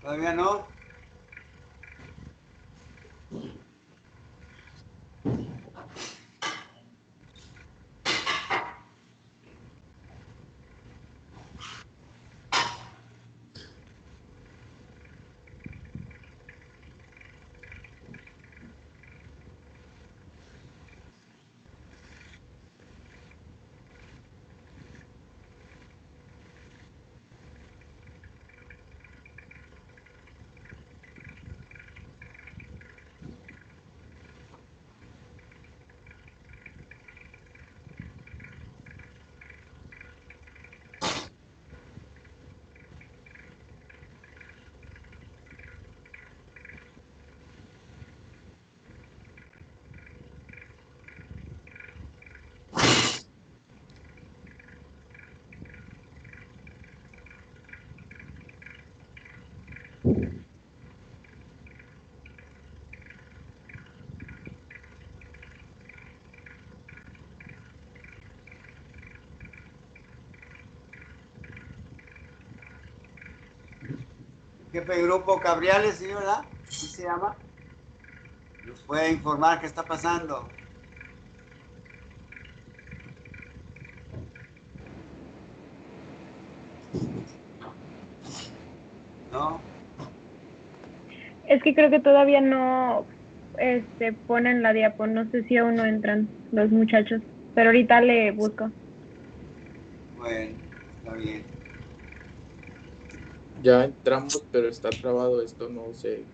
Todavía no. Jefe de grupo Cabriales, ¿sí, verdad? ¿Sí se llama? Nos puede informar qué está pasando. ¿No? Es que creo que todavía no ponen la diapo, no sé si aún no entran los muchachos, pero ahorita le busco. Bueno, está bien. Ya entramos, pero está trabado esto, no sé.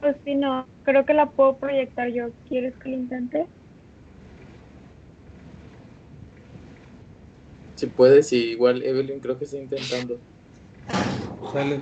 Pues sí, no, creo que la puedo proyectar yo. ¿Quieres que lo intente? Si puedes, y igual Evelyn creo que está intentando. Sale.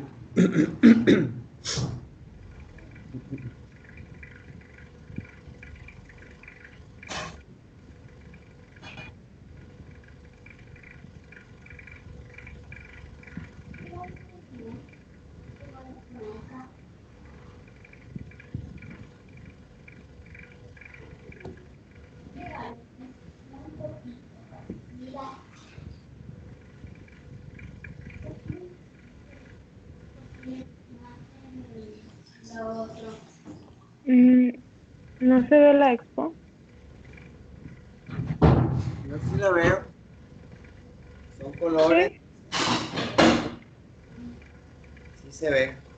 No se ve la expo. Yo sí la veo. Son colores. Sí. Sí se ve.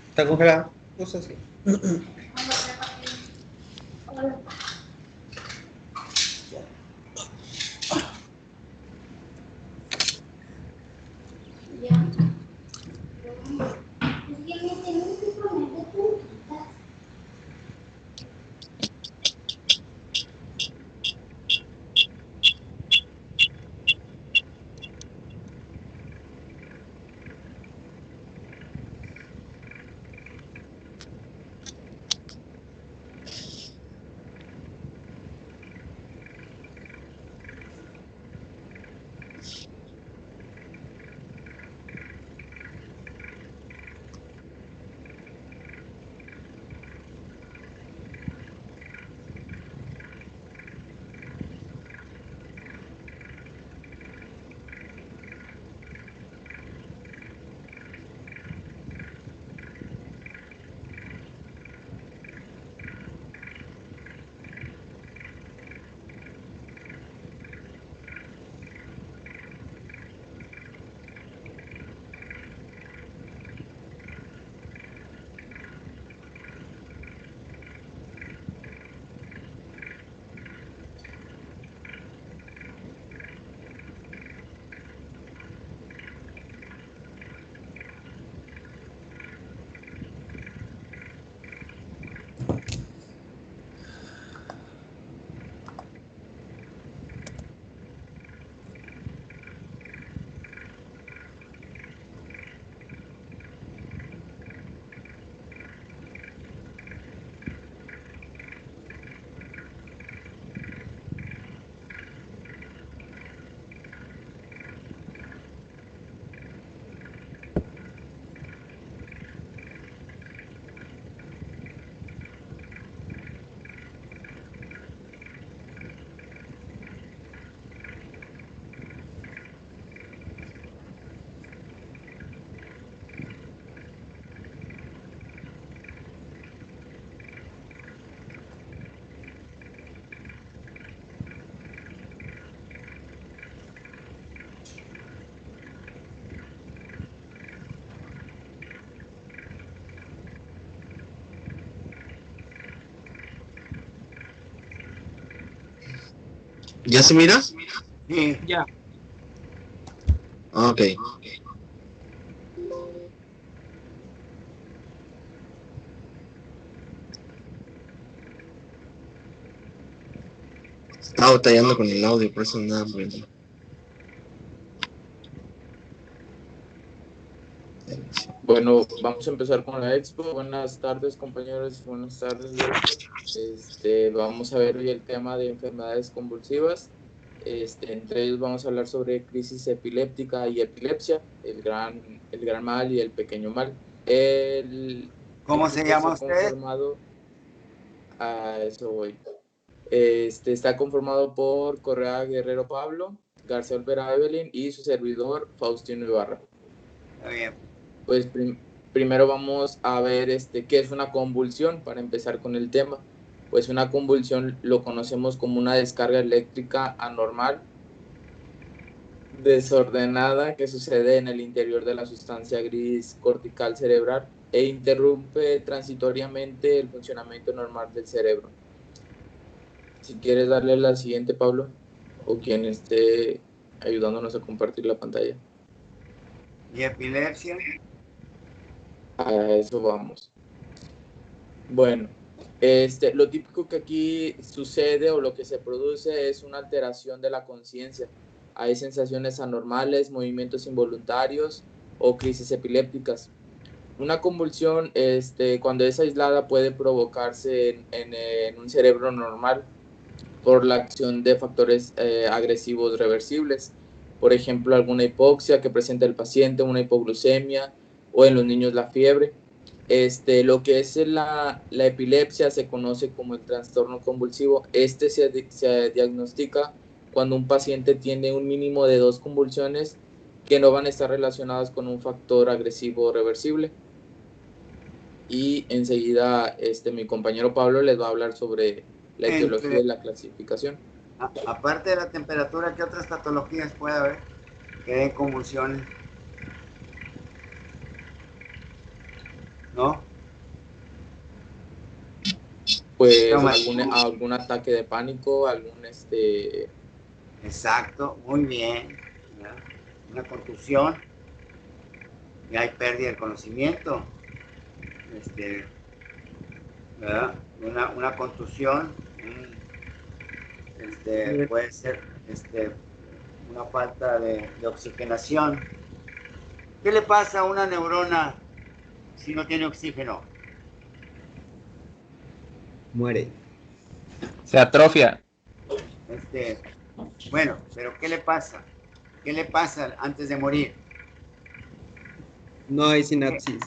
¿Está congelada? Pues así. ¿Ya se mira? Sí. Ya. Ok. Estaba batallando con el audio, por eso nada bueno. Bueno, vamos a empezar con la expo. Buenas tardes, compañeros. Buenas tardes, Leo. Vamos a ver hoy el tema de enfermedades convulsivas. Entre ellos vamos a hablar sobre crisis epiléptica y epilepsia, el gran mal y el pequeño mal. ¿Cómo se llama usted? Conformado, a eso voy. Está conformado por Correa Guerrero Pablo, García Olvera Evelyn y su servidor Faustino Ibarra. Está bien. Pues primero vamos a ver qué es una convulsión para empezar con el tema. Pues una convulsión lo conocemos como una descarga eléctrica anormal, desordenada, que sucede en el interior de la sustancia gris cortical cerebral e interrumpe transitoriamente el funcionamiento normal del cerebro. Si quieres darle la siguiente, Pablo, o quien esté ayudándonos a compartir la pantalla. ¿Y epilepsia? A eso vamos. Bueno, lo típico que aquí sucede o lo que se produce es una alteración de la conciencia. Hay sensaciones anormales, movimientos involuntarios o crisis epilépticas. Una convulsión, cuando es aislada, puede provocarse en un cerebro normal por la acción de factores agresivos reversibles. Por ejemplo, alguna hipoxia que presenta el paciente, una hipoglucemia o en los niños la fiebre. Lo que es la epilepsia se conoce como el trastorno convulsivo. Se diagnostica cuando un paciente tiene un mínimo de 2 convulsiones que no van a estar relacionadas con un factor agresivo reversible. Y enseguida mi compañero Pablo les va a hablar sobre la etiología y la clasificación. Aparte de la temperatura, ¿qué otras patologías puede haber que den convulsiones? ¿No? Pues algún ataque de pánico, Exacto, muy bien. ¿Ya? Una contusión, y hay pérdida del conocimiento. ¿Verdad? Una contusión, puede ser una falta de oxigenación. ¿Qué le pasa a una neurona si no tiene oxígeno? Muere. Se atrofia. Bueno, pero ¿qué le pasa? ¿Qué le pasa antes de morir? No hay sinapsis.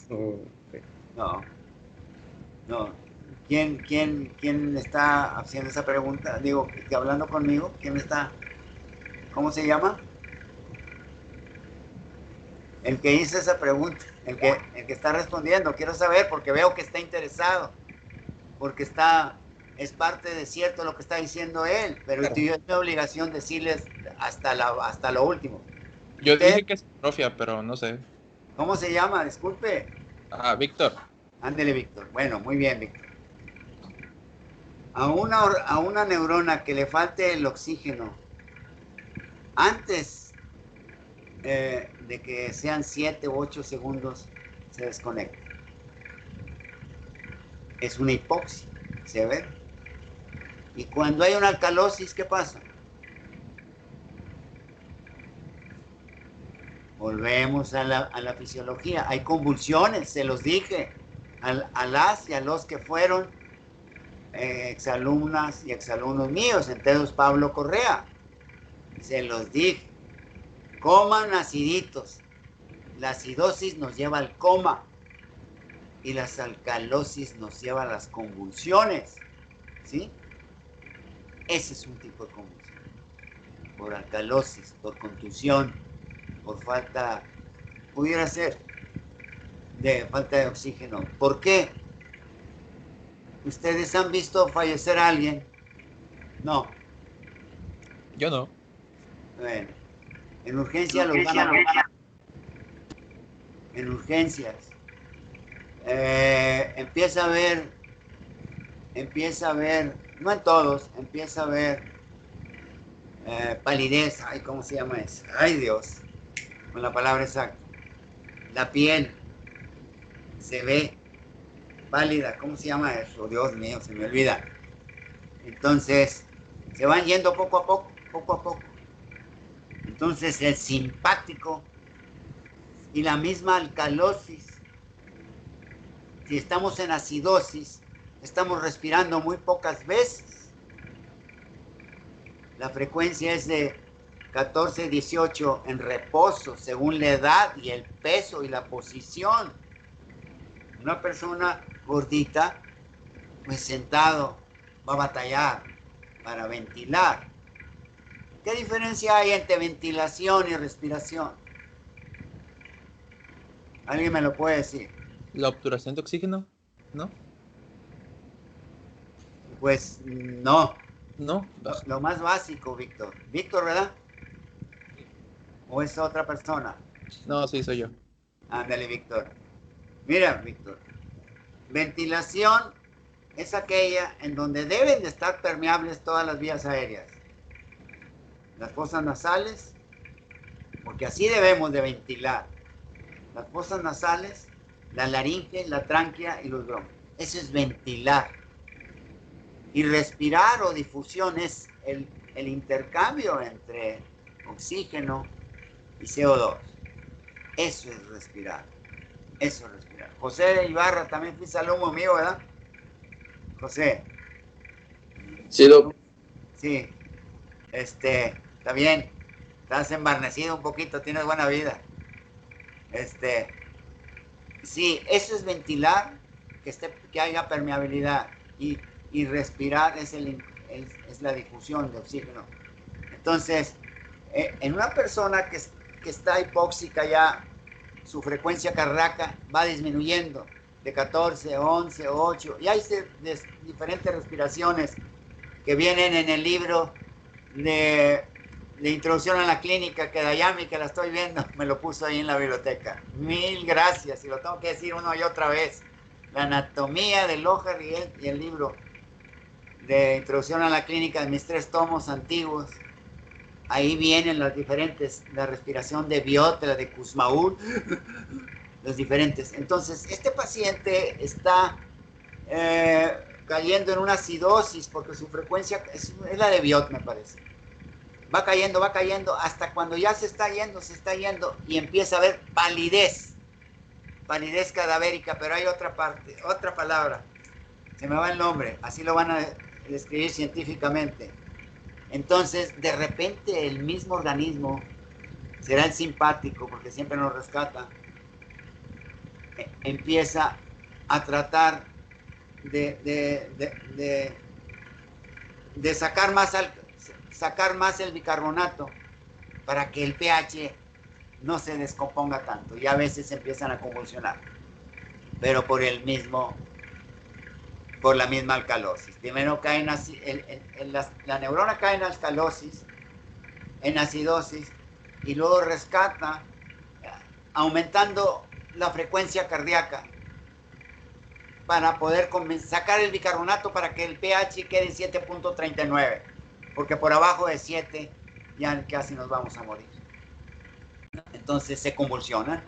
No. ¿Quién está haciendo esa pregunta? Digo, hablando conmigo, ¿quién está? ¿Cómo se llama? El que hizo esa pregunta, el que está respondiendo. Quiero saber porque veo que está interesado, porque es parte de cierto lo que está diciendo él, pero es mi obligación decirles hasta lo último. Yo dije que es atrofia, pero no sé. ¿Cómo se llama? Disculpe. Víctor. Ándele, Víctor. Bueno, muy bien, Víctor. A una neurona que le falte el oxígeno antes de que sean 7 u 8 segundos, se desconecta. Es una hipoxia severa. Y cuando hay una alcalosis, ¿qué pasa? Volvemos a la fisiología. Hay convulsiones, se los dije, a las y a los que fueron exalumnas y exalumnos míos, entre ellos Pablo Correa. Se los dije. Coman aciditos. La acidosis nos lleva al coma y las alcalosis nos lleva a las convulsiones. ¿Sí? Ese es un tipo de convulsión. Por alcalosis, por contusión, por falta, pudiera ser, de falta de oxígeno. ¿Por qué? ¿Ustedes han visto fallecer a alguien? No. Yo no. Bueno, en urgencia los van a ver. En urgencias. Empieza a ver, no en todos, empieza a ver palidez. Ay, ¿cómo se llama eso? Ay, Dios, con la palabra exacta. La piel se ve pálida. ¿Cómo se llama eso? Dios mío, se me olvida. Entonces, se van yendo poco a poco. Entonces, el simpático y la misma alcalosis. Si estamos en acidosis, estamos respirando muy pocas veces. La frecuencia es de 14, 18 en reposo, según la edad y el peso y la posición. Una persona gordita, pues sentado, va a batallar para ventilar. ¿Qué diferencia hay entre ventilación y respiración? ¿Alguien me lo puede decir? ¿La obturación de oxígeno? ¿No? Pues no. No. Lo más básico, Víctor. Víctor, ¿verdad? ¿O es otra persona? No, sí, soy yo. Ándale, Víctor. Mira, Víctor. Ventilación es aquella en donde deben de estar permeables todas las vías aéreas. Las fosas nasales, porque así debemos de ventilar. Las fosas nasales, la laringe, la tráquea y los bronquios. Eso es ventilar. Y respirar o difusión es el intercambio entre oxígeno y CO2. Eso es respirar. José Ibarra, también fuiste alumno mío, ¿verdad? José. Sí, Doc. Sí. Está bien. Estás embarnecido un poquito, tienes buena vida. Sí, eso es ventilar, que haya permeabilidad. Y respirar es la difusión de oxígeno. Entonces, en una persona que está hipóxica ya, su frecuencia cardíaca va disminuyendo de 14, 11, 8, y hay diferentes respiraciones que vienen en el libro de Introducción a la Clínica, que Dayami, que la estoy viendo, me lo puso ahí en la biblioteca. Mil gracias, y lo tengo que decir una y otra vez. La anatomía del Lohar y el libro de Introducción a la Clínica de mis 3 tomos antiguos. Ahí vienen las diferentes, la respiración de Biot, la de Kussmaul, los diferentes. Entonces, este paciente está cayendo en una acidosis porque su frecuencia es la de Biot, me parece. Va cayendo, hasta cuando ya se está yendo y empieza a haber palidez cadavérica, pero hay otra parte, otra palabra, se me va el nombre, así lo van a describir científicamente. Entonces, de repente, el mismo organismo, será el simpático, porque siempre nos rescata, empieza a tratar de sacar más el bicarbonato para que el pH no se descomponga tanto, y a veces empiezan a convulsionar, pero por la misma alcalosis. Primero cae la neurona cae en alcalosis, en acidosis, y luego rescata aumentando la frecuencia cardíaca para poder sacar el bicarbonato para que el pH quede en 7.39, porque por abajo de 7 ya casi nos vamos a morir. Entonces se convulsiona,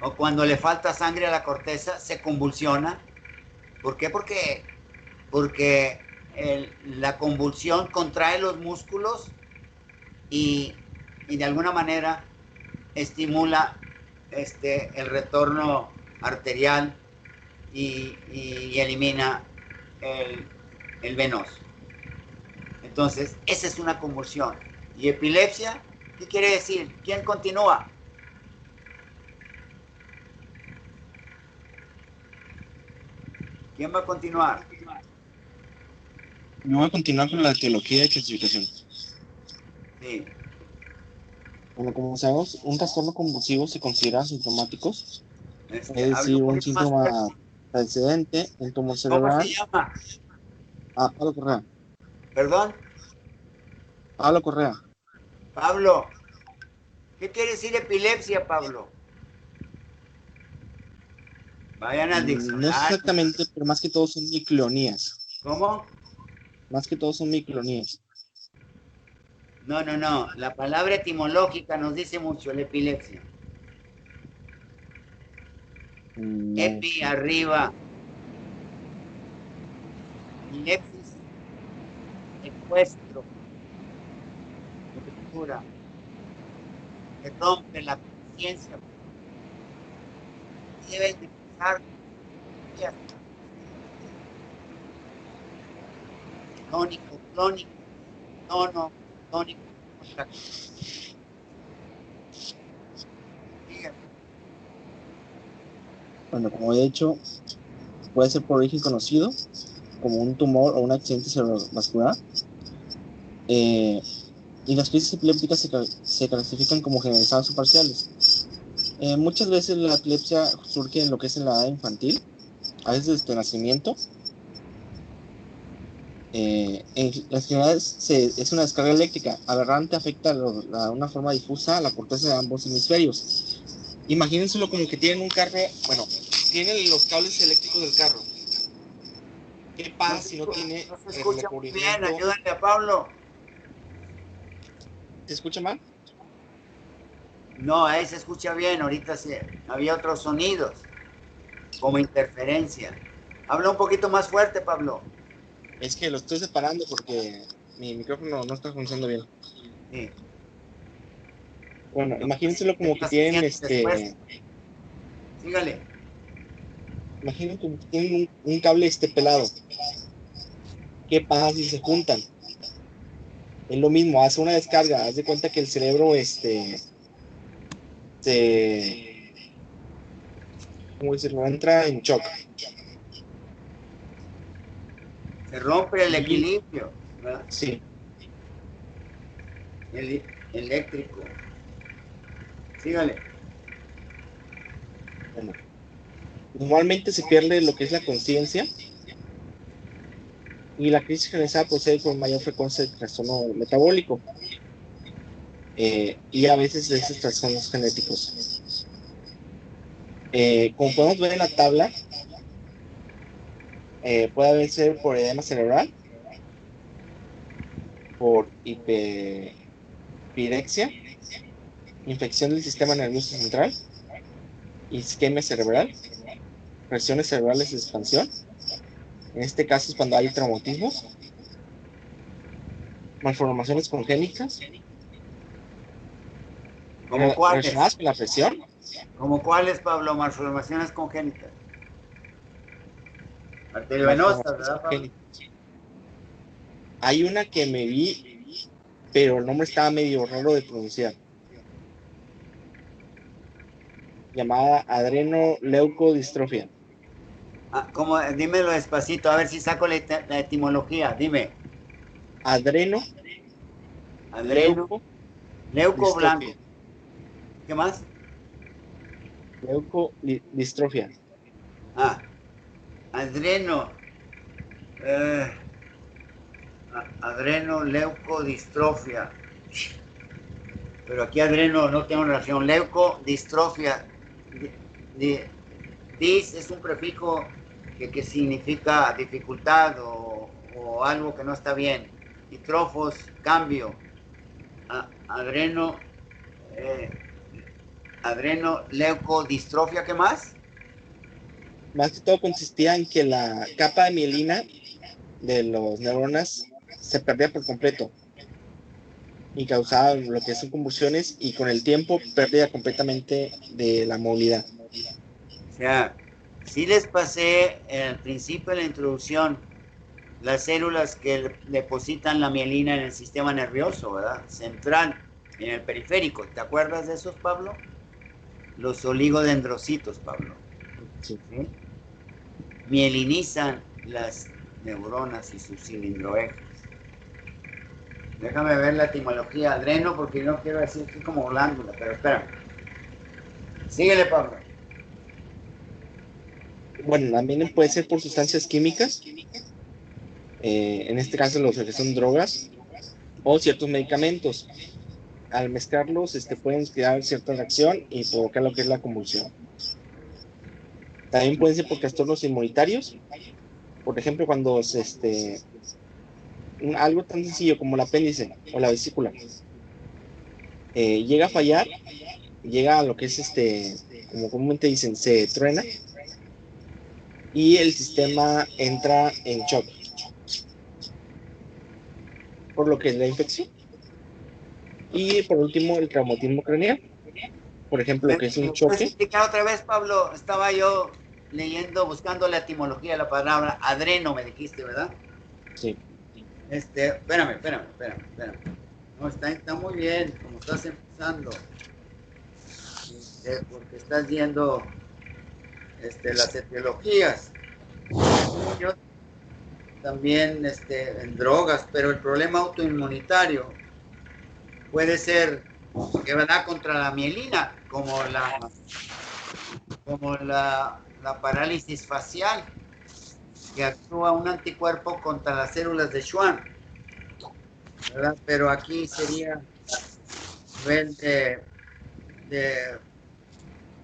o cuando le falta sangre a la corteza se convulsiona. ¿Por qué? Porque la convulsión contrae los músculos y de alguna manera estimula el retorno arterial y elimina el venoso. Entonces, esa es una convulsión. ¿Y epilepsia? ¿Qué quiere decir? ¿Quién continúa? ¿Quién va a continuar? No voy a continuar con la etiología de clasificación. Sí. Bueno, como sabemos, un trastorno convulsivo se considera asintomático, es Hable decir, un un poquito más síntoma fuerte. precedente, un tumor ¿Cómo cerebral. se llama? Pablo Correa. ¿Perdón? Pablo Correa. Pablo. ¿Qué quiere decir epilepsia, Pablo? Vayan al No es diccionario. exactamente, pero más que todo son micronías. ¿Cómo? Más que todo son micronías. No. La palabra etimológica nos dice mucho, la epilepsia. No Epi, sé. arriba. Lepsis, ecuestro. Ruptura. Que rompe la conciencia. Deben de pasar días. Tónico, clónico, tono, tónico. Bueno, como he dicho, puede ser por origen conocido, como un tumor o un accidente cerebrovascular. Y las crisis epilépticas se clasifican como generalizadas o parciales. Muchas veces la epilepsia surge en lo que es en la edad infantil, a veces desde nacimiento. En las generales es una descarga eléctrica aberrante, afecta de una forma difusa a la corteza de ambos hemisferios. Imagínenselo como que tienen un carro, bueno, tienen los cables eléctricos del carro. ¿Qué pasa si no tiene No se el escucha muy bien, recubrimiento? ayúdale a Pablo. ¿Se escucha mal? No, ahí se escucha bien, ahorita sí. Había otros sonidos, como interferencia. Habla un poquito más fuerte, Pablo. Es que lo estoy separando porque mi micrófono no está funcionando bien. Sí. Bueno, imagínenselo como que tienen Después. Sígale. imaginen como que tienen un cable pelado. ¿Qué pasa si se juntan? Es lo mismo, hace una descarga, haz de cuenta que el cerebro ¿cómo decirlo? Entra en shock. Se rompe el equilibrio, ¿verdad? Sí. El eléctrico. Sígale. Bueno, normalmente se pierde lo que es la conciencia Y la crisis generalizada procede con mayor frecuencia de trastorno metabólico y a veces de esos trastornos genéticos. Como podemos ver en la tabla, puede haber ser por edema cerebral, por hiperpirexia, infección del sistema nervioso central, isquemia cerebral, presiones cerebrales de expansión. En este caso es cuando hay traumatismo, malformaciones congénitas, ¿Como cuáles? relacionadas con la presión. ¿Como cuáles, Pablo? Malformaciones congénitas. Arteriovenosas, ¿verdad, Pablo? Hay una que me vi, pero el nombre estaba medio raro de pronunciar. Llamada adrenoleucodistrofia. ¿Cómo? Dímelo despacito, a ver si saco la etimología. Dime. Adreno, Leuco blanco. ¿Qué más? leucodistrofia. Adreno. Adrenoleucodistrofia. Pero aquí adreno no tengo relación. Leucodistrofia. Dis es un prefijo que significa dificultad o algo que no está bien. Distrofos, cambio. Adrenoleucodistrofia, ¿qué más? Más que todo consistía en que la capa de mielina de los neuronas se perdía por completo y causaba lo que son convulsiones, y con el tiempo perdía completamente de la movilidad. O sea, sí les pasé al principio de la introducción las células que depositan la mielina en el sistema nervioso, ¿verdad? Central, en el periférico. ¿Te acuerdas de esos, Pablo? Los oligodendrocitos, Pablo. Sí. ¿Sí? Mielinizan las neuronas y sus cilindroejes. Déjame ver la etimología adreno, porque no quiero decir que es como glándula, pero espérame. Síguele, Pablo. Bueno, también puede ser por sustancias químicas, en este caso los que son drogas o ciertos medicamentos. Al mezclarlos pueden crear cierta reacción y provocar lo que es la convulsión. También pueden ser por trastornos inmunitarios, por ejemplo cuando algo tan sencillo como el apéndice o la vesícula llega a fallar, llega a lo que es como comúnmente dicen, se truena y el sistema entra en shock, por lo que es la infección. Y por último, el traumatismo craneal, por ejemplo, que es un ¿Puedes choque. explicar otra vez, Pablo? Estaba yo leyendo, buscando la etimología de la palabra adreno, me dijiste, ¿verdad? Sí. Espérame. No, está muy bien, como estás empezando. Porque estás viendo las etiologías. Yo también en drogas, pero el problema autoinmunitario puede ser que va contra la mielina, como la parálisis facial, que actúa un anticuerpo contra las células de Schwann, ¿verdad? Pero aquí sería nivel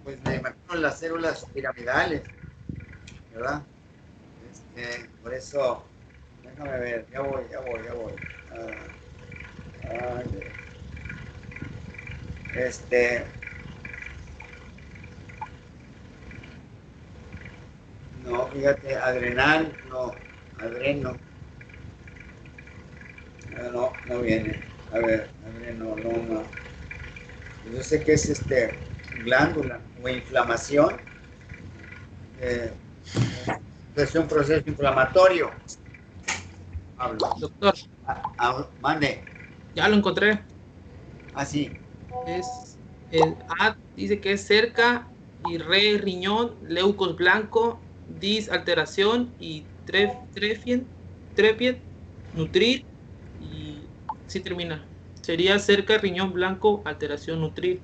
pues me imagino las células piramidales, ¿verdad? Por eso, déjame ver, ya voy. No, fíjate, adrenal, no, adreno. No viene. A ver, adreno, no. Yo sé que es glándula o inflamación. Es un proceso inflamatorio. Pablo. Doctor, Mande. ya lo encontré. Así. Es el A dice que es cerca y re riñón, leucos blanco, dis alteración y trepien, nutrir y sí termina. Sería cerca, riñón blanco, alteración, nutrir.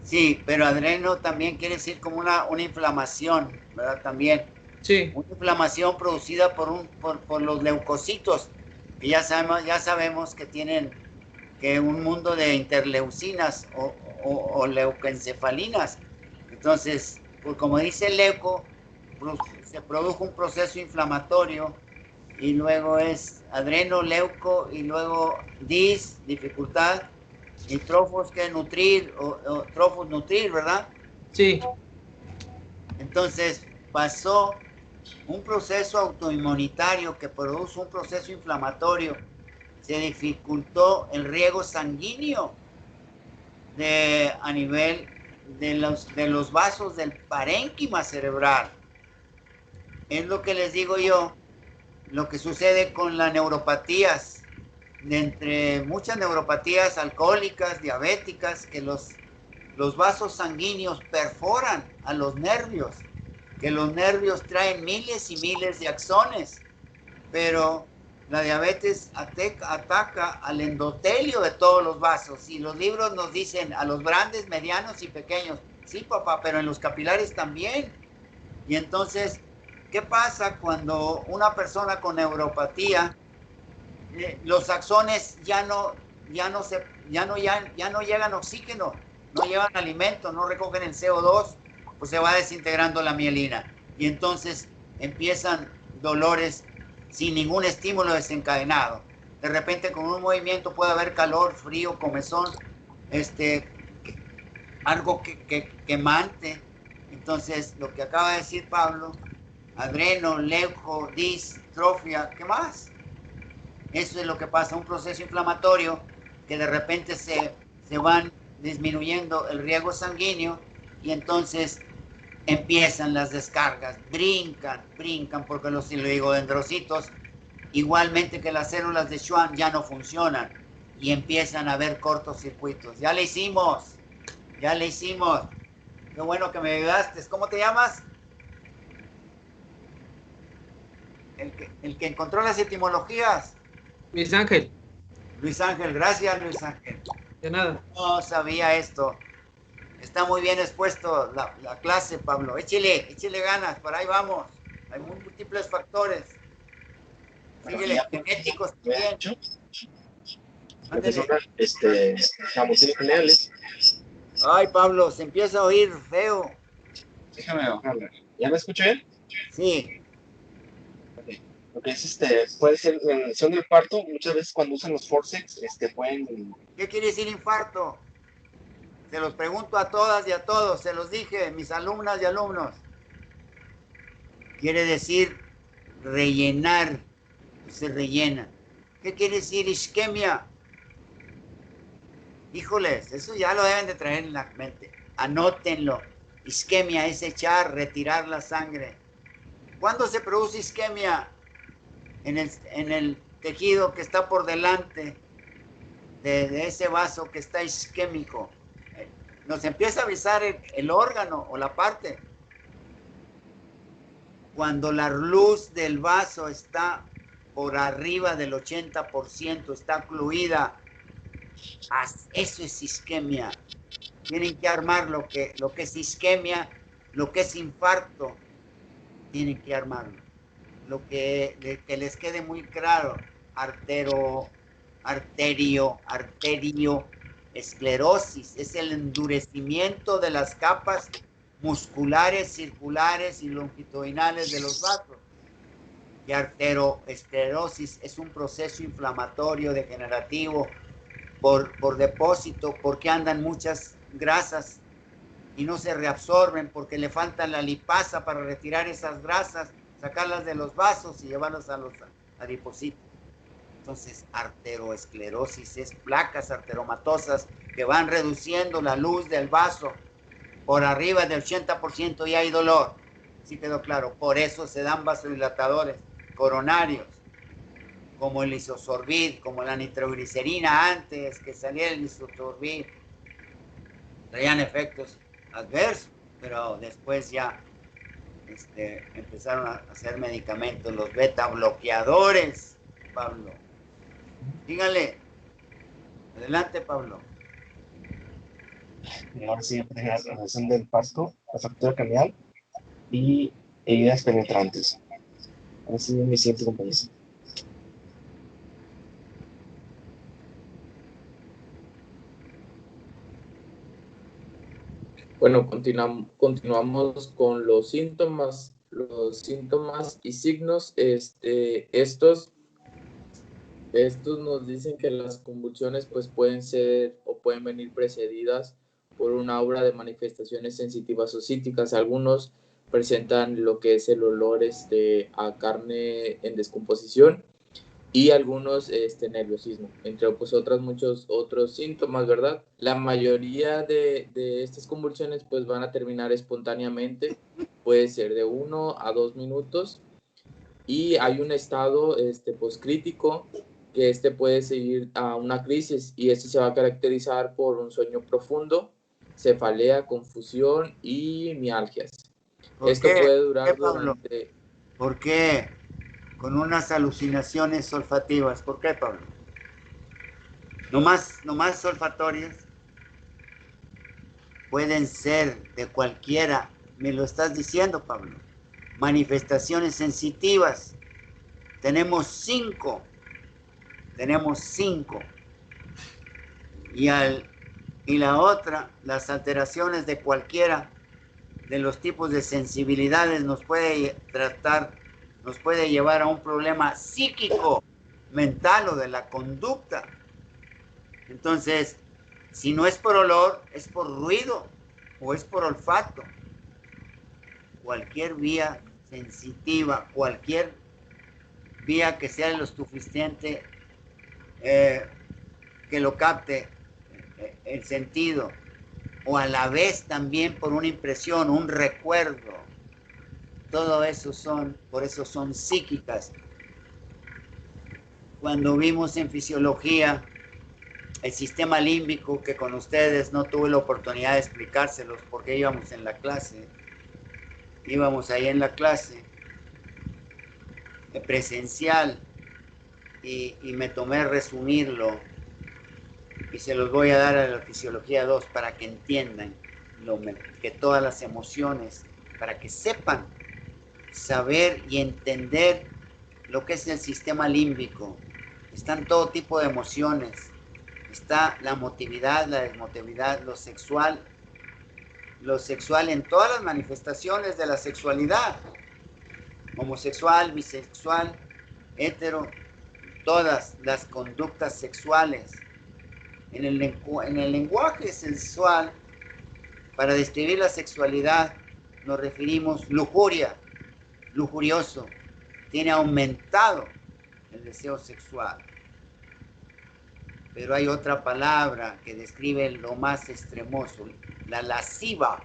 Sí, pero adreno también quiere decir como una inflamación, ¿verdad? También. Sí, Una inflamación producida por los leucocitos, que ya sabemos que tienen que un mundo de interleucinas o leucoencefalinas. Entonces, pues como dice el leuco, se produjo un proceso inflamatorio y luego es adreno, leuco y luego dificultad, y trofos que nutrir o trofos nutrir, ¿verdad? sí, Entonces pasó un proceso autoinmunitario que produjo un proceso inflamatorio, se dificultó el riego sanguíneo a nivel de los vasos del parénquima cerebral. Es lo que les digo yo, lo que sucede con las neuropatías, de entre muchas neuropatías alcohólicas, diabéticas, que los vasos sanguíneos perforan a los nervios, que los nervios traen miles y miles de axones, pero la diabetes ataca al endotelio de todos los vasos, y los libros nos dicen a los grandes, medianos y pequeños. Sí, papá, pero en los capilares también. Y entonces, ¿qué pasa cuando una persona con neuropatía, los axones ya no llegan oxígeno, no llevan alimento, no recogen el CO2, pues se va desintegrando la mielina. Y entonces empiezan dolores sin ningún estímulo desencadenado. De repente con un movimiento puede haber calor, frío, comezón, algo quemante. Entonces, lo que acaba de decir Pablo, adreno, leuco, distrofia, ¿qué más? Eso es lo que pasa, un proceso inflamatorio que de repente se van disminuyendo el riego sanguíneo, y entonces empiezan las descargas, brincan, porque los oligodendrocitos, igualmente que las células de Schwann, ya no funcionan y empiezan a haber cortocircuitos. Ya le hicimos. Qué bueno que me ayudaste. ¿Cómo te llamas? El que encontró las etimologías. Luis Ángel, Luis Ángel, gracias Luis Ángel. de nada. No sabía esto. Está muy bien expuesto la clase, Pablo. Échele ganas, por ahí vamos. Hay múltiples factores. Síguele, genéticos también. Emociones generales. Ay, Pablo, se empieza a oír feo. Déjame bajarla. ¿Ya me escuché? Sí. Lo que es puede ser la lesión del parto. Muchas veces cuando usan los forceps, pueden. ¿Qué quiere decir infarto? Se los pregunto a todas y a todos, se los dije, mis alumnas y alumnos. Quiere decir rellenar, se rellena. ¿Qué quiere decir isquemia? Híjoles, eso ya lo deben de traer en la mente. Anótenlo. Isquemia es echar, retirar la sangre. ¿Cuándo se produce isquemia? En el tejido que está por delante de ese vaso que está isquémico. Nos empieza a avisar el órgano o la parte. Cuando la luz del vaso está por arriba del 80%, está ocluida, eso es isquemia. Tienen que armar lo que es isquemia, lo que es infarto, tienen que armarlo. Lo que les quede muy claro, arterioesclerosis, es el endurecimiento de las capas musculares, circulares y longitudinales de los vasos. Y arterioesclerosis es un proceso inflamatorio degenerativo por depósito, porque andan muchas grasas y no se reabsorben, porque le falta la lipasa para retirar esas grasas, sacarlas de los vasos y llevarlas a los adipocitos. Entonces, arterioesclerosis es placas arteromatosas que van reduciendo la luz del vaso. Por arriba del 80% y hay dolor. ¿Sí quedó claro? Por eso se dan vasodilatadores coronarios, como el isosorbid, como la nitroglicerina antes que saliera el isosorbid. Traían efectos adversos, pero después ya empezaron a hacer medicamentos, los beta bloqueadores, Pablo. Dígale. Adelante, Pablo. Ahora sí, la lesión del parto, la fractura craneal y heridas penetrantes. Así es mi siguiente compañero. Bueno, continuamos con los síntomas y signos. Estos nos dicen que las convulsiones pues pueden ser o pueden venir precedidas por una aura de manifestaciones sensitivas o cíticas. Algunos presentan lo que es el olor a carne en descomposición y algunos nerviosismo, entre pues muchos otros síntomas, ¿verdad? La mayoría de estas convulsiones pues van a terminar espontáneamente, puede ser de 1 a 2 minutos, y hay un estado poscrítico que puede seguir a una crisis, y se va a caracterizar por un sueño profundo, cefalea, confusión y mialgias. Esto puede durar durante... ¿Por qué? Con unas alucinaciones olfativas. ¿Por qué, Pablo? No más olfatorias. Pueden ser de cualquiera. Me lo estás diciendo, Pablo. Manifestaciones sensitivas. Tenemos 5. Y la otra, las alteraciones de cualquiera de los tipos de sensibilidades nos puede llevar a un problema psíquico, mental o de la conducta. Entonces, si no es por olor, es por ruido o es por olfato. Cualquier vía sensitiva, cualquier vía que sea lo suficiente que lo capte el sentido, o a la vez también por una impresión, un recuerdo. Todo eso por eso son psíquicas. Cuando vimos en fisiología el sistema límbico, que con ustedes no tuve la oportunidad de explicárselos porque íbamos ahí en la clase presencial, y me tomé resumirlo, y se los voy a dar a la fisiología 2 para que entiendan que todas las emociones, para que sepan saber y entender lo que es el sistema límbico. Están todo tipo de emociones. Está la emotividad, la desmotividad, lo sexual en todas las manifestaciones de la sexualidad, homosexual, bisexual, hetero, todas las conductas sexuales. En el lenguaje sexual, para describir la sexualidad, nos referimos lujuria, lujurioso, tiene aumentado el deseo sexual. Pero hay otra palabra que describe lo más extremoso, la lasciva,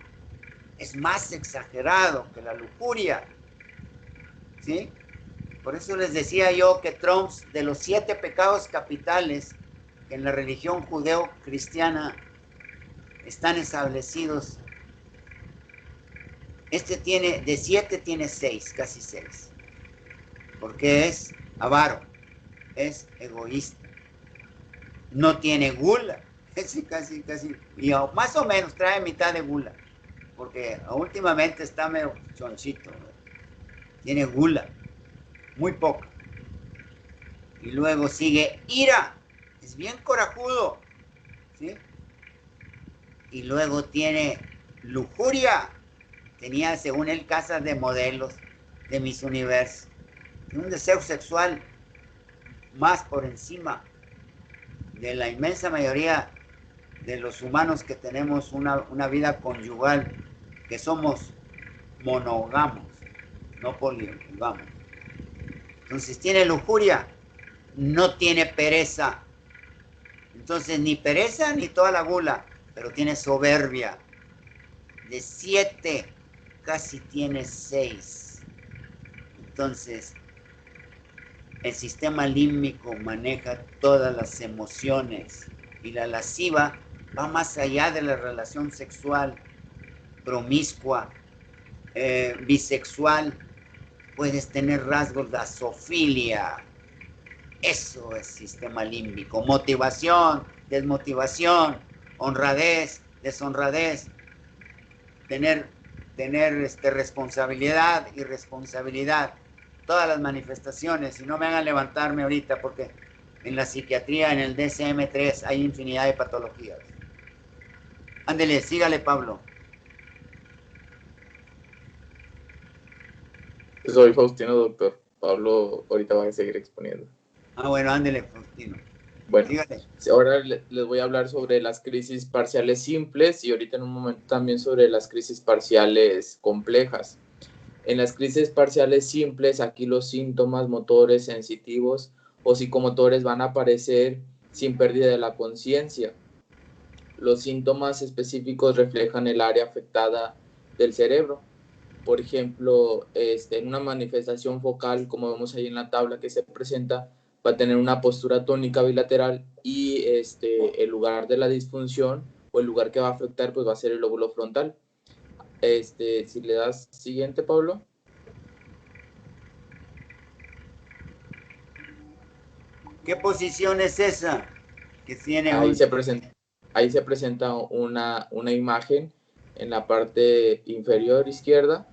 es más exagerado que la lujuria, ¿sí? Por eso les decía yo que Trump, de los 7 pecados capitales que en la religión judeo-cristiana están establecidos, de 7 tiene 6, casi 6, porque es avaro, es egoísta, no tiene gula, casi, y más o menos trae mitad de gula, porque últimamente está medio chonchito, ¿no? Tiene gula, muy poca. Y luego sigue ira, es bien corajudo, ¿sí? Y luego tiene lujuria, tenía según él casas de modelos de Miss Universo, un deseo sexual más por encima de la inmensa mayoría de los humanos que tenemos una vida conyugal, que somos monógamos, no poligamos. Entonces tiene lujuria, no tiene pereza. Entonces ni pereza ni toda la gula, pero tiene soberbia. De 7 casi tiene 6. Entonces el sistema límbico maneja todas las emociones, y la lasciva va más allá de la relación sexual, promiscua, bisexual. Puedes tener rasgos de zoofilia. Eso es sistema límbico. Motivación, desmotivación, honradez, deshonradez. Tener tener responsabilidad y responsabilidad. Todas las manifestaciones, y no me hagan levantarme ahorita porque en la psiquiatría, en el DSM-3, hay infinidad de patologías. Ándele, sígale, Pablo. Soy Faustino, doctor. Pablo ahorita va a seguir exponiendo. Ah, bueno, ándele, Faustino. Bueno, Sígale. ahora les voy a hablar sobre las crisis parciales simples y ahorita en un momento también sobre las crisis parciales complejas. En las crisis parciales simples, aquí los síntomas motores, sensitivos o psicomotores van a aparecer sin pérdida de la conciencia. Los síntomas específicos reflejan el área afectada del cerebro. Por ejemplo, en una manifestación focal, como vemos ahí en la tabla que se presenta, va a tener una postura tónica bilateral y el lugar de la disfunción o el lugar que va a afectar pues va a ser el lóbulo frontal. Si le das siguiente, Pablo. ¿Qué posición es esa? Que tiene Ahí se presenta una imagen en la parte inferior izquierda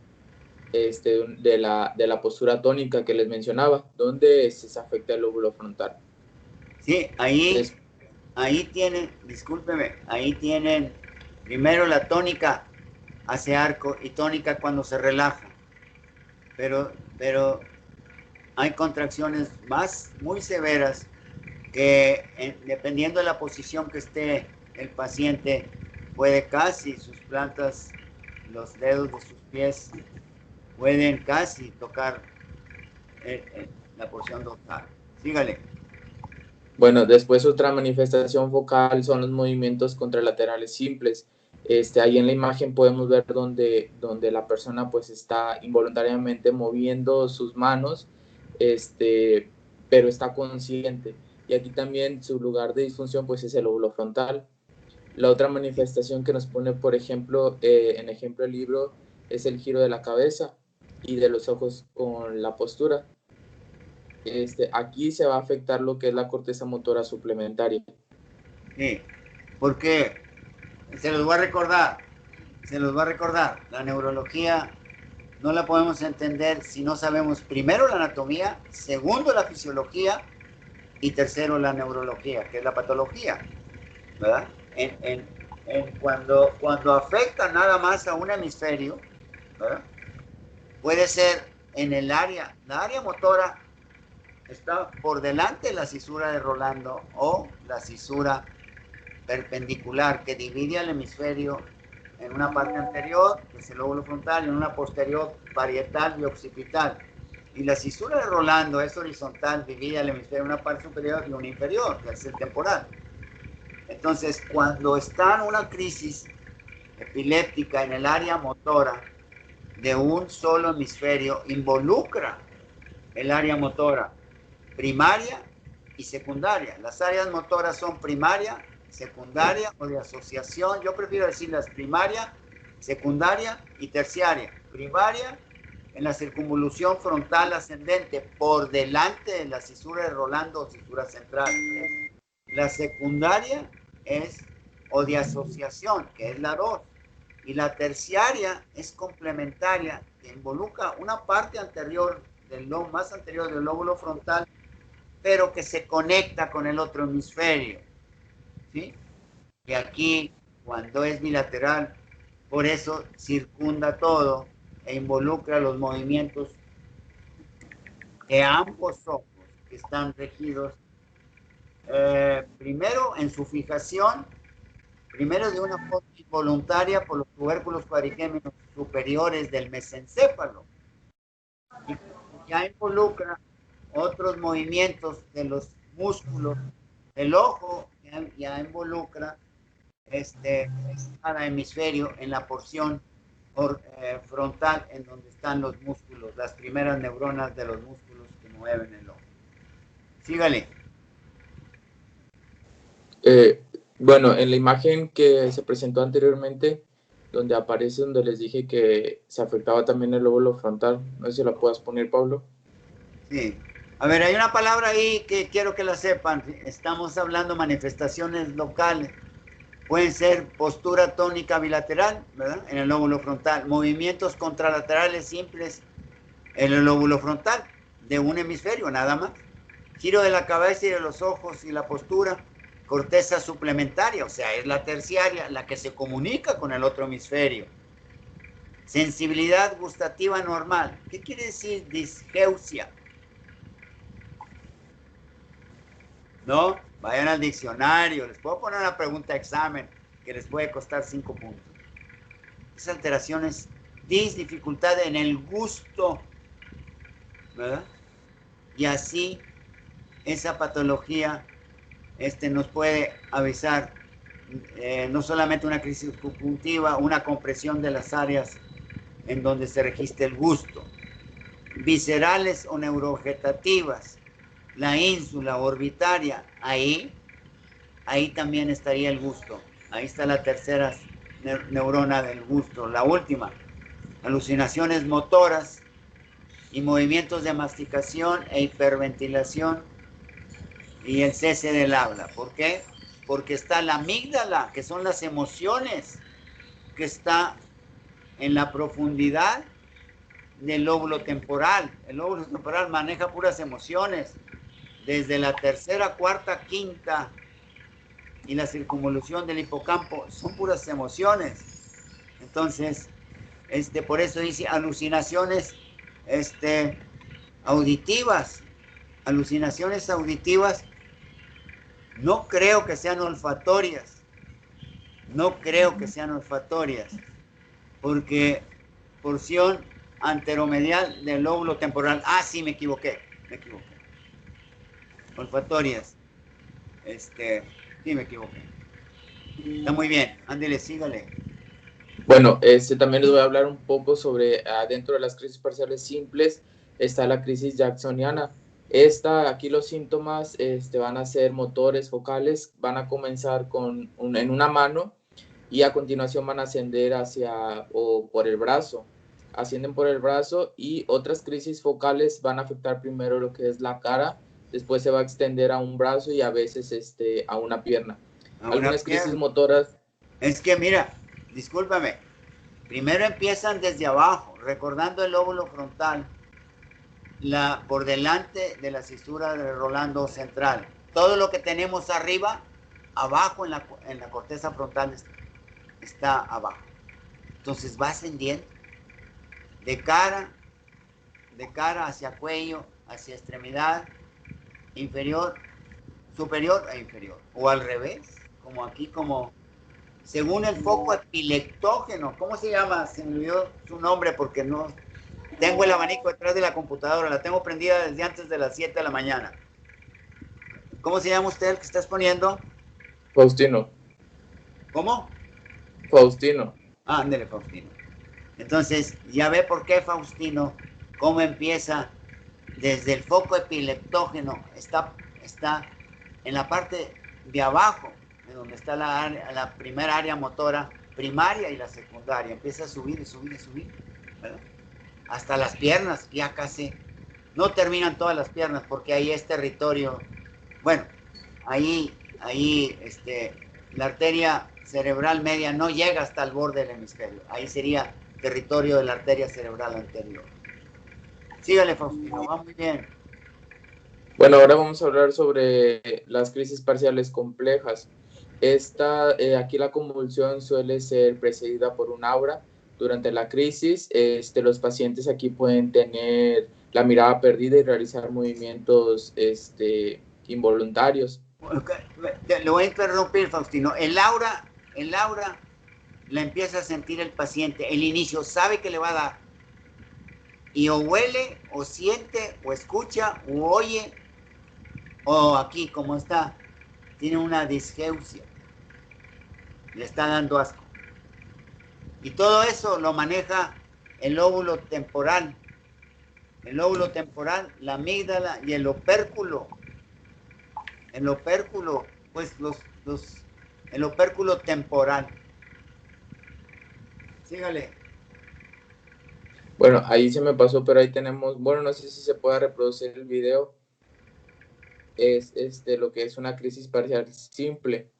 de la postura tónica que les mencionaba, donde se afecta el lóbulo frontal. Sí, ahí tienen, discúlpeme, ahí tienen primero la tónica hacia arco y tónica cuando se relaja. Pero hay contracciones muy severas que dependiendo de la posición que esté el paciente, puede casi sus plantas, los dedos de sus pies, pueden casi tocar la porción dorsal. Sígale. Bueno, después otra manifestación focal son los movimientos contralaterales simples. Ahí en la imagen podemos ver donde la persona pues está involuntariamente moviendo sus manos, pero está consciente. Y aquí también su lugar de disfunción pues es el lóbulo frontal. La otra manifestación que nos pone, por ejemplo, en ejemplo el libro, es el giro de la cabeza y de los ojos con la postura. Aquí se va a afectar lo que es la corteza motora suplementaria. Sí, porque se los va a recordar, la neurología no la podemos entender si no sabemos primero la anatomía, segundo la fisiología y tercero la neurología, que es la patología, ¿verdad? Cuando afecta nada más a un hemisferio, ¿verdad? Puede ser en la área motora está por delante de la cisura de Rolando o la cisura perpendicular que divide al hemisferio en una parte anterior, que es el lóbulo frontal, y en una posterior, parietal y occipital. Y la cisura de Rolando es horizontal, divide al hemisferio en una parte superior y una inferior, que es el temporal. Entonces, cuando está en una crisis epiléptica en el área motora de un solo hemisferio, involucra el área motora primaria y secundaria. Las áreas motoras son primaria, secundaria o de asociación. Yo prefiero decirlas primaria, secundaria y terciaria. Primaria en la circunvolución frontal ascendente por delante de la cisura de Rolando o cisura central. La secundaria es o de asociación, que es la 2. Y la terciaria es complementaria, que involucra una parte anterior más anterior del lóbulo frontal, pero que se conecta con el otro hemisferio, ¿sí? Y aquí, cuando es bilateral, por eso circunda todo e involucra los movimientos de ambos ojos, que están regidos primero en su fijación, primero de una forma involuntaria por los tubérculos cuadrigéminos superiores del mesencéfalo, y ya involucra otros movimientos de los músculos del ojo, ya involucra cada hemisferio en la porción frontal en donde están los músculos, las primeras neuronas de los músculos que mueven el ojo. Sígale. Bueno, en la imagen que se presentó anteriormente, donde aparece, donde les dije que se afectaba también el lóbulo frontal, no sé si la puedas poner, Pablo. Sí. A ver, hay una palabra ahí que quiero que la sepan. Estamos hablando de manifestaciones locales. Pueden ser postura tónica bilateral, ¿verdad? En el lóbulo frontal. Movimientos contralaterales simples en el lóbulo frontal de un hemisferio, nada más. Giro de la cabeza y de los ojos y la postura. Corteza suplementaria, o sea, es la terciaria, la que se comunica con el otro hemisferio. Sensibilidad gustativa normal. ¿Qué quiere decir disgeusia? ¿No? Vayan al diccionario. Les puedo poner una pregunta de examen que les puede costar 5 puntos. Esas alteraciones, dificultad en el gusto, ¿verdad? Y así, esa patología nos puede avisar no solamente una crisis conjuntiva, una compresión de las áreas en donde se registra el gusto. Viscerales o neurovegetativas, la ínsula orbitaria, ahí también estaría el gusto. Ahí está la tercera neurona del gusto. La última, alucinaciones motoras y movimientos de masticación e hiperventilación y el cese del habla. ¿Por qué? Porque está la amígdala, que son las emociones, que está en la profundidad del lóbulo temporal. El lóbulo temporal maneja puras emociones, desde la tercera, cuarta, quinta y la circunvolución del hipocampo, son puras emociones. Entonces, por eso dice alucinaciones auditivas. Alucinaciones auditivas no creo que sean olfatorias. No creo que sean olfatorias. Porque porción anteromedial del lóbulo temporal. Ah, sí, me equivoqué. Olfatorias. Sí, me equivoqué. Está muy bien. Ándele, sígale. Bueno, también les voy a hablar un poco sobre, dentro de las crisis parciales simples, está la crisis jacksoniana. Aquí los síntomas van a ser motores focales, van a comenzar en una mano y a continuación van a ascender por el brazo. Ascienden por el brazo y otras crisis focales van a afectar primero lo que es la cara, después se va a extender a un brazo y a veces a una pierna. Algunas crisis motoras. Es que mira, discúlpame, primero empiezan desde abajo, recordando el lóbulo frontal, por delante de la cisura del Rolando central. Todo lo que tenemos arriba, abajo en la corteza frontal está abajo. Entonces va ascendiendo de cara hacia cuello, hacia extremidad inferior, superior e inferior. O al revés, como aquí, según el foco epileptógeno. ¿Cómo se llama? Se me olvidó su nombre porque no tengo el abanico detrás de la computadora. La tengo prendida desde antes de las 7 de la mañana. ¿Cómo se llama usted el que está exponiendo? Faustino. ¿Cómo? Faustino. Ah, ándele, Faustino. Entonces, ya ve por qué Faustino, cómo empieza desde el foco epileptógeno, está en la parte de abajo, en donde está la primera área motora primaria y la secundaria. Empieza a subir, ¿verdad? Hasta las piernas, ya casi. No terminan todas las piernas porque ahí es territorio. Bueno, ahí la arteria cerebral media no llega hasta el borde del hemisferio. Ahí sería territorio de la arteria cerebral anterior. Sígale, Faustino, va muy bien. Bueno, ahora vamos a hablar sobre las crisis parciales complejas. Aquí la convulsión suele ser precedida por un aura. Durante la crisis, los pacientes aquí pueden tener la mirada perdida y realizar movimientos involuntarios. Le voy a interrumpir, Faustino. El aura la empieza a sentir el paciente. El inicio sabe que le va a dar. Y o huele, o siente, o escucha, o oye, o aquí, como está, tiene una disgeusia. Le está dando asco. Y todo eso lo maneja el lóbulo temporal. El lóbulo temporal, la amígdala y el opérculo. El opérculo, pues el opérculo temporal. Sígale. Bueno, ahí se me pasó, pero ahí tenemos, bueno, no sé si se puede reproducir el video. Es lo que es una crisis parcial simple.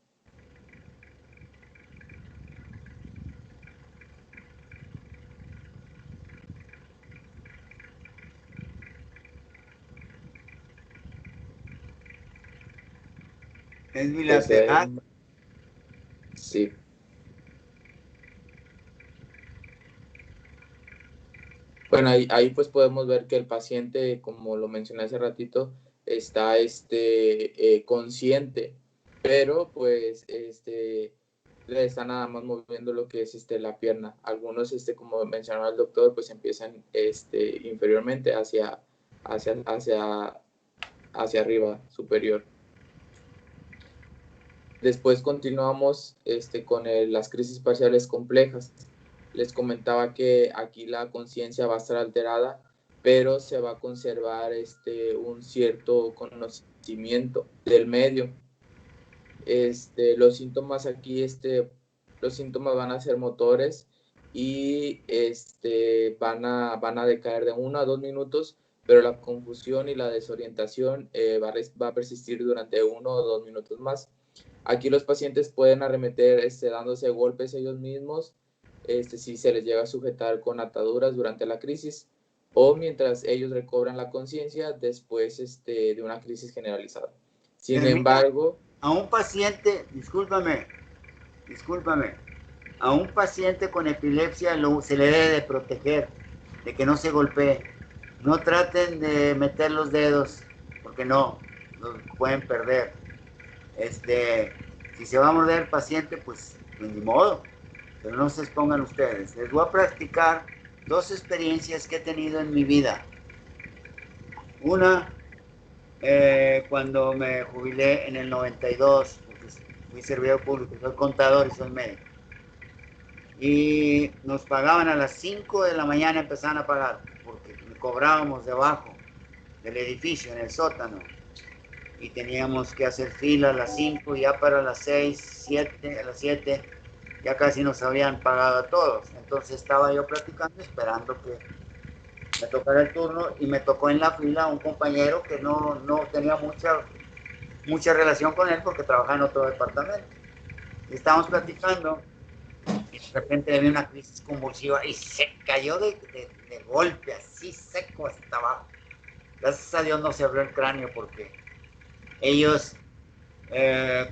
Es bilateral. Sí. Bueno, ahí pues podemos ver que el paciente, como lo mencioné hace ratito, está consciente, pero pues le está nada más moviendo lo que es la pierna. Algunos, como mencionaba el doctor, pues empiezan inferiormente hacia arriba, superior. Después continuamos con las crisis parciales complejas. Les comentaba que aquí la conciencia va a estar alterada, pero se va a conservar un cierto conocimiento del medio. Los síntomas aquí, los síntomas van a ser motores y van a decaer de 1 a 2 minutos, pero la confusión y la desorientación va a persistir durante 1 o 2 minutos más. Aquí los pacientes pueden arremeter dándose golpes ellos mismos, si se les llega a sujetar con ataduras durante la crisis o mientras ellos recobran la conciencia después de una crisis generalizada. Sin embargo, a un paciente, discúlpame, a un paciente con epilepsia se le debe de proteger, de que no se golpee. No traten de meter los dedos, porque no, los pueden perder. Si se va a morder el paciente, pues ni modo, pero no se expongan ustedes. Les voy a practicar 2 experiencias que he tenido en mi vida. Una, cuando me jubilé en el 92, porque fui servidor público, soy contador y soy médico. Y nos pagaban a las 5 de la mañana, empezaban a pagar, porque cobrábamos debajo del edificio, en el sótano. Y teníamos que hacer fila a las 5, y ya para las 6, 7, a las 7, ya casi nos habían pagado a todos. Entonces estaba yo platicando, esperando que me tocara el turno, y me tocó en la fila un compañero que no tenía mucha relación con él porque trabajaba en otro departamento. Y estábamos platicando, y de repente le vi una crisis convulsiva y se cayó de golpe, así seco hasta abajo. Gracias a Dios no se abrió el cráneo, porque ellos,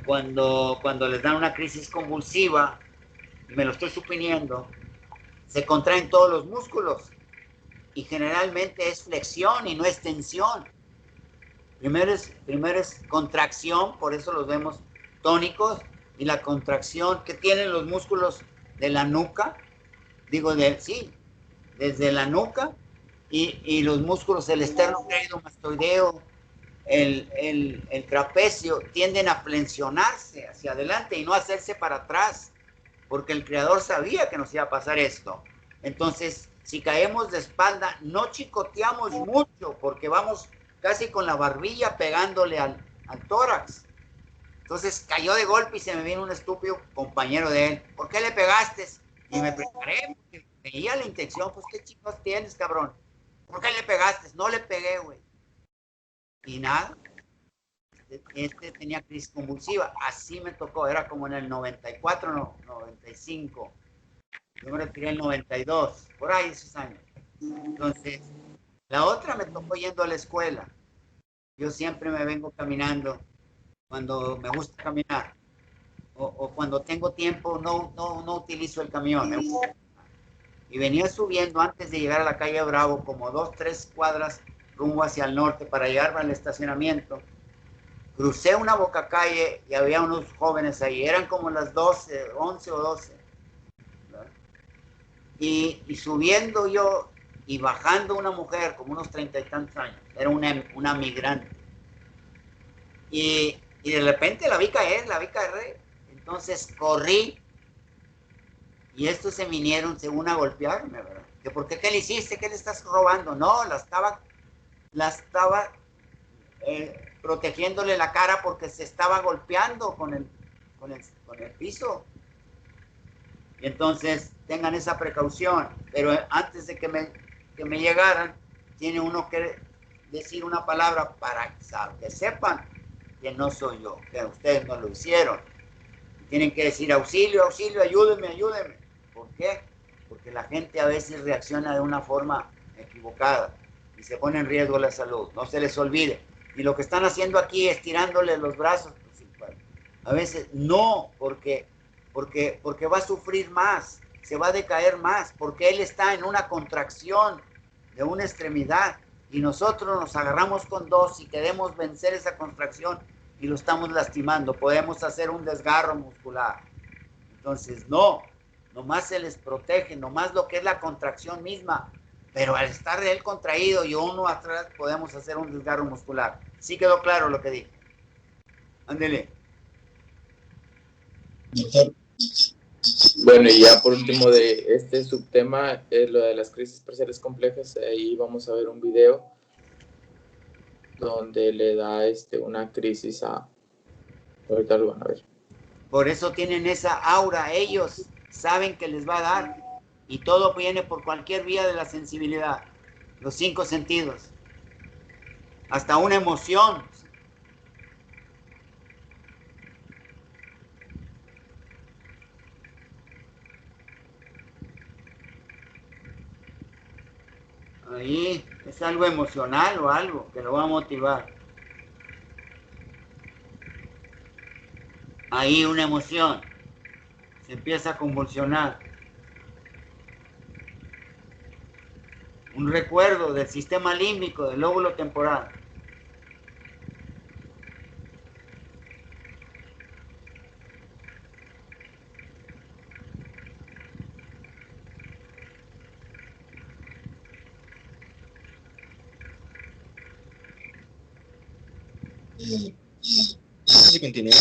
cuando les dan una crisis convulsiva, me lo estoy suponiendo, se contraen todos los músculos y generalmente es flexión y no es tensión. Primero es contracción, por eso los vemos tónicos, y la contracción que tienen los músculos de la nuca, desde la nuca, y los músculos, el esternocleidomastoideo, el trapecio, tienden a flexionarse hacia adelante y no hacerse para atrás, porque el creador sabía que nos iba a pasar esto. Entonces, si caemos de espalda, no chicoteamos mucho, porque vamos casi con la barbilla pegándole al tórax. Entonces cayó de golpe y se me vino un estúpido compañero de él. ¿Por qué le pegaste? Y me preparé, porque veía la intención. Pues, ¿qué chicos tienes, cabrón? ¿Por qué le pegaste? No le pegué, güey. Y nada, tenía crisis convulsiva. Así me tocó, era como en el 94, 95. Yo me retiré en el 92, por ahí esos años. Entonces, la otra me tocó yendo a la escuela. Yo siempre me vengo caminando cuando me gusta caminar. O cuando tengo tiempo, no utilizo el camión. Y venía subiendo antes de llegar a la calle Bravo, como 2, 3 cuadras rumbo hacia el norte para llegar al estacionamiento. Crucé una bocacalle y había unos jóvenes ahí, eran como las 12, 11 o 12. Y subiendo yo y bajando una mujer, como unos 30 y tantos años, era una migrante. Y de repente la vi caer. Entonces corrí, y estos se vinieron según a golpearme, ¿verdad? Que ¿por qué? ¿Qué le hiciste? ¿Qué le estás robando? No, la estaba protegiéndole la cara, porque se estaba golpeando con el piso. Y entonces tengan esa precaución. Pero antes de que me llegaran, tiene uno que decir una palabra para que sepan que no soy yo, que ustedes no lo hicieron. Tienen que decir: auxilio, auxilio, ayúdenme. ¿Por qué? Porque la gente a veces reacciona de una forma equivocada y se pone en riesgo la salud. No se les olvide. Y lo que están haciendo aquí es tirándole los brazos, pues, A veces no, porque va a sufrir más, se va a decaer más, porque él está en una contracción de una extremidad y nosotros nos agarramos con dos y queremos vencer esa contracción y lo estamos lastimando. Podemos hacer un desgarro muscular. Entonces, no, nomás se les protege, nomás lo que es la contracción misma, pero al estar él contraído y uno atrás podemos hacer un desgarro muscular. ¿Sí quedó claro lo que dije? Ándele. Bueno, y ya por último de este subtema, lo de las crisis parciales complejas, ahí vamos a ver un video donde le da una crisis a... Ahorita lo van a ver. Por eso tienen esa aura, ellos saben que les va a dar y todo viene por cualquier vía de la sensibilidad, los 5 sentidos, hasta una emoción. Ahí es algo emocional o algo que lo va a motivar. Ahí una emoción se empieza a convulsionar. Un recuerdo del sistema límbico, del lóbulo temporal. Si continúa.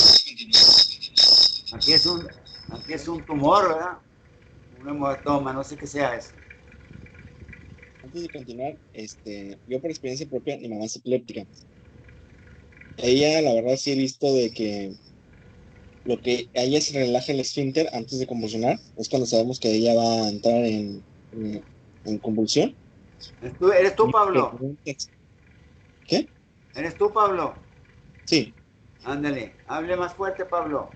Aquí es un tumor, ¿verdad? Un hematoma, no sé qué sea eso. Antes de continuar, yo por experiencia propia, mi mamá es epiléptica. Ella, la verdad, sí he visto de que lo que a ella se relaja el esfínter antes de convulsionar es cuando sabemos que ella va a entrar en convulsión. ¿Eres tú, Pablo? ¿Qué? ¿Eres tú, Pablo? Sí. Ándale, hable más fuerte, Pablo.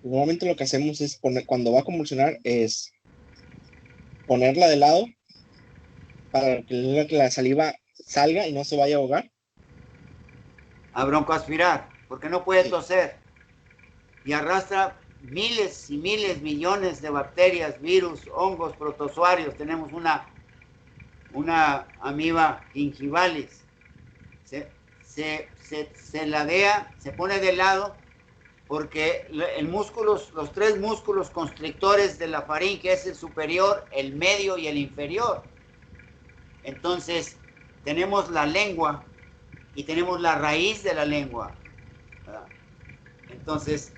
Normalmente lo que hacemos es cuando va a convulsionar es ponerla de lado para que la saliva salga y no se vaya a ahogar. A broncoaspirar, porque no puede Sí. toser. Y arrastra miles y miles, millones de bacterias, virus, hongos, protozoarios. Tenemos una amiba gingivalis. Se ladea, se pone de lado, porque los 3 músculos constrictores de la faringe es el superior, el medio y el inferior. Entonces, tenemos la lengua y tenemos la raíz de la lengua, ¿verdad? Entonces,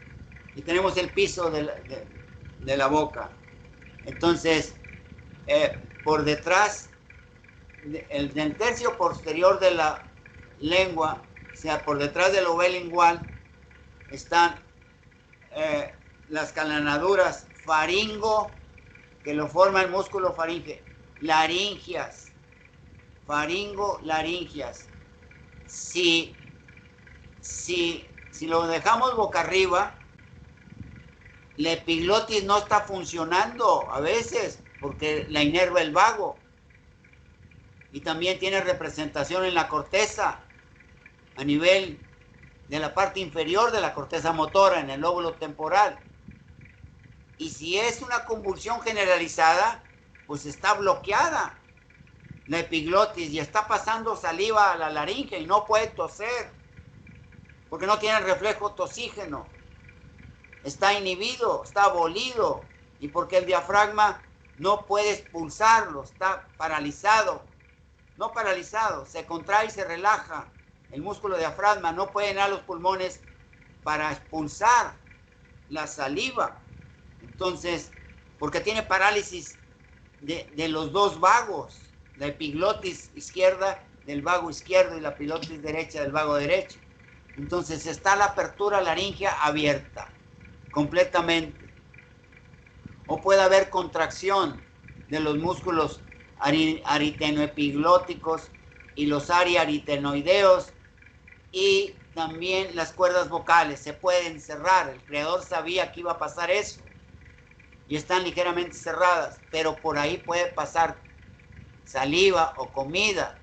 y tenemos el piso de la boca. Entonces, por detrás, del tercio posterior de la lengua, o sea, por detrás del lobe lingual, están las canaladuras faringo, que lo forma el músculo faringe, laringias, faringo-laringias. Si lo dejamos boca arriba, la epiglotis no está funcionando a veces porque la inerva el vago. Y también tiene representación en la corteza, a nivel de la parte inferior de la corteza motora, en el lóbulo temporal. Y si es una convulsión generalizada, pues está bloqueada la epiglotis y está pasando saliva a la laringe y no puede toser, porque no tiene reflejo tosígeno. Está inhibido, está abolido, y porque el diafragma no puede expulsarlo, está paralizado. No paralizado, se contrae y se relaja. El músculo diafragma no puede llenar los pulmones para expulsar la saliva. Entonces, porque tiene parálisis de los 2 vagos, la epiglotis izquierda del vago izquierdo y la epiglotis derecha del vago derecho. Entonces está la apertura laringea abierta completamente. O puede haber contracción de los músculos aritenoepiglóticos y los ariaritenoideos, y también las cuerdas vocales se pueden cerrar. El creador sabía que iba a pasar eso y están ligeramente cerradas, pero por ahí puede pasar saliva o comida.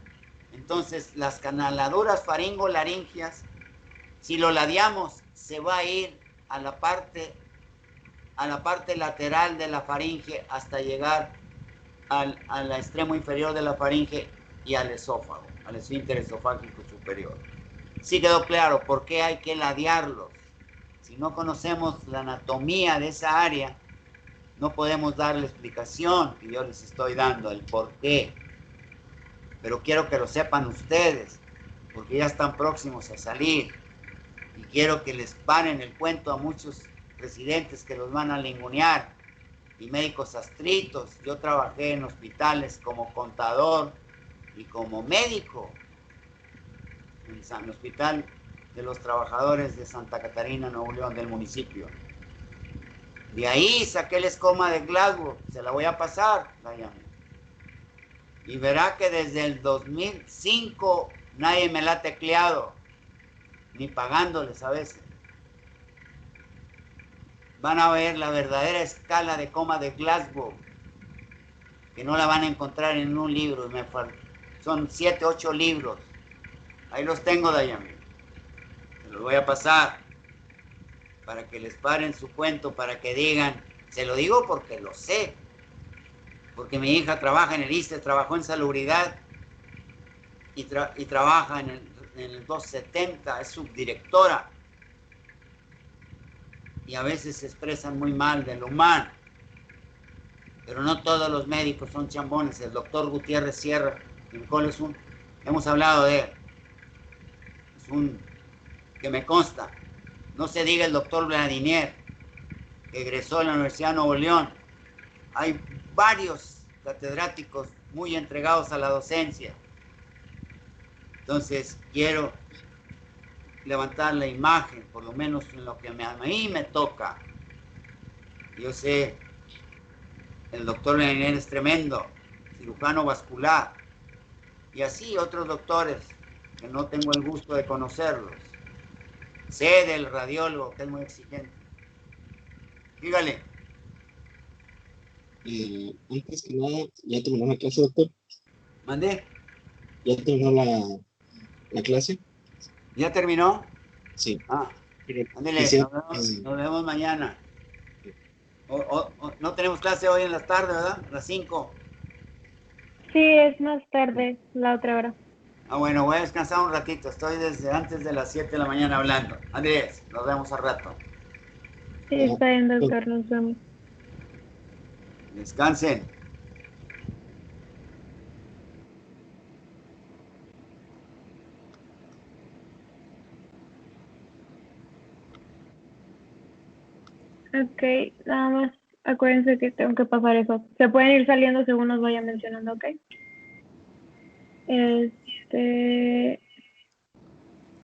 Entonces las canaladuras faringo-laringias Si lo ladeamos, se va a ir a la parte lateral de la faringe hasta llegar al extremo inferior de la faringe y al esófago, al esfínter esofágico superior. Sí quedó claro por qué hay que ladearlos. Si no conocemos la anatomía de esa área, no podemos dar la explicación que yo les estoy dando, el por qué. Pero quiero que lo sepan ustedes, porque ya están próximos a salir. Y quiero que les paren el cuento a muchos residentes que los van a lingunear y médicos adscritos. Yo trabajé en hospitales como contador y como médico en el Hospital de los Trabajadores de Santa Catarina, Nuevo León, del municipio. De ahí saqué el escoma de Glasgow, se la voy a pasar, Dayami. Y verá que desde el 2005 nadie me la ha tecleado, ni pagándoles a veces. Van a ver la verdadera escala de coma de Glasgow, que no la van a encontrar en un libro. Son 7, 8 libros. Ahí los tengo, Dayami. Se los voy a pasar para que les paren su cuento, para que digan, se lo digo porque lo sé, porque mi hija trabaja en el ISSSTE, trabajó en salubridad y trabaja en el 270, es subdirectora. Y a veces se expresan muy mal del humano. Pero no todos los médicos son chambones. El doctor Gutiérrez Sierra, hemos hablado de él. Es un que me consta. No se diga el doctor Vladinier, que egresó en la Universidad de Nuevo León. Hay varios catedráticos muy entregados a la docencia. Entonces, quiero levantar la imagen, por lo menos en lo que a mí me toca. Yo sé, el doctor Vladinier es tremendo, cirujano vascular, y así otros doctores que no tengo el gusto de conocerlos. Sé del radiólogo, que es muy exigente. Dígale. Antes que nada, ¿ya terminó la clase, doctor? ¿Mandé? ¿Ya terminó la clase? ¿Ya terminó? Sí. Ah, ándele, Quisiera- nos vemos mañana. No tenemos clase hoy en las tardes, ¿verdad? A las 5. Sí, es más tarde, la otra hora. Ah, bueno, voy a descansar un ratito. Estoy desde antes de las 7 de la mañana hablando. Andrés, nos vemos al rato. Sí, está bien, doctor, nos vemos. Descansen. Ok, nada más acuérdense que tengo que pasar eso. Se pueden ir saliendo según nos vaya mencionando, ¿ok?